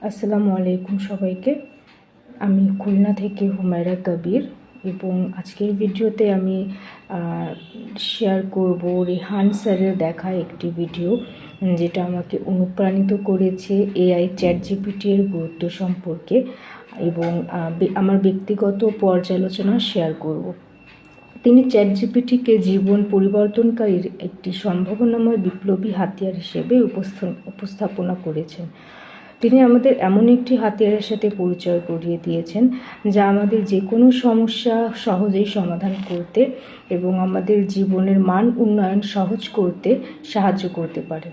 আসসালামু আলাইকুম সবাইকে। আমি খুলনা থেকে হুমায়রা কবির এবং আজকের ভিডিওতে আমি শেয়ার করব রেহান স্যারের দেখা একটি ভিডিও, যেটা আমাকে অনুপ্রাণিত করেছে এআই চ্যাটজিপিটির গুরুত্ব সম্পর্কে এবং আমার ব্যক্তিগত পর্যালোচনা শেয়ার করব। তিনি চ্যাটজিপিটিকে জীবন পরিবর্তনকারীর একটি সম্ভাবনাময় বিপ্লবী হাতিয়ার হিসেবে উপস্থাপনা করেছেন। তিনি আমাদের এমন একটি হাতিয়ারের সাথে পরিচয় করিয়ে দিয়েছেন যা আমাদের যে কোনো সমস্যা সহজেই সমাধান করতে এবং আমাদের জীবনের মান উন্নয়ন সহজ করতে সাহায্য করতে পারে।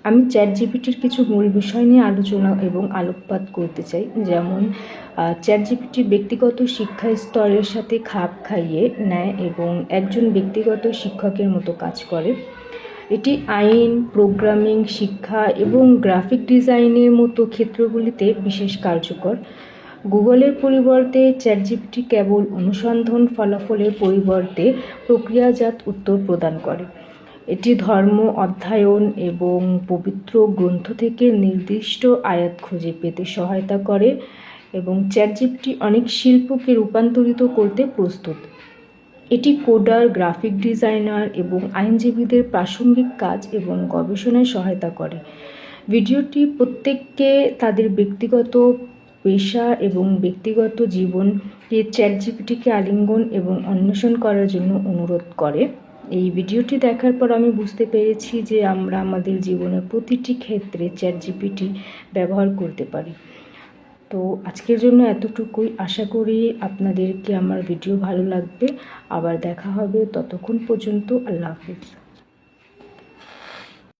আমি চ্যাটজিপিটির কিছু মূল বিষয় নিয়ে আলোচনা এবং আলোকপাত করতে চাই, যেমন চ্যাটজিপিটি ব্যক্তিগত শিক্ষা স্তরের সাথে খাপ খাইয়ে নেয় এবং একজন ব্যক্তিগত শিক্ষকের মতো কাজ করে। এটি আইন, প্রোগ্রামিং, শিক্ষা এবং গ্রাফিক ডিজাইনের মতো ক্ষেত্রগুলিতে বিশেষ কার্যকর। গুগলের পরিবর্তে চ্যাটজিপিটি কেবল অনুসন্ধান ফলাফলের পরিবর্তে প্রক্রিয়াজাত উত্তর প্রদান করে। এটি ধর্ম, অধ্যয়ন এবং পবিত্র গ্রন্থ থেকে নির্দিষ্ট আয়াত খুঁজে পেতে সহায়তা করে এবং চ্যাটজিপিটি অনেক শিল্পকে রূপান্তরিত করতে প্রস্তুত। এটি কোডার, গ্রাফিক ডিজাইনার এবং আইনজীবীদের প্রাসঙ্গিক কাজ এবং গবেষণায় সহায়তা করে। ভিডিওটি প্রত্যেককে তাদের ব্যক্তিগত পেশা এবং ব্যক্তিগত জীবনকে চ্যাটজিপিটিকে আলিঙ্গন এবং অন্বেষণ করার জন্য অনুরোধ করে। এই ভিডিওটি দেখার পর আমি বুঝতে পেরেছি যে আমরা আমাদের জীবনের প্রতিটি ক্ষেত্রে চ্যাটজিপিটি ব্যবহার করতে পারি। তো আজকের জন্য এতটুকুই। আশা করি আপনাদেরকে আমার ভিডিও ভালো লাগবে। আবার দেখা হবে, ততক্ষণ পর্যন্ত আল্লাহ হাফিজ।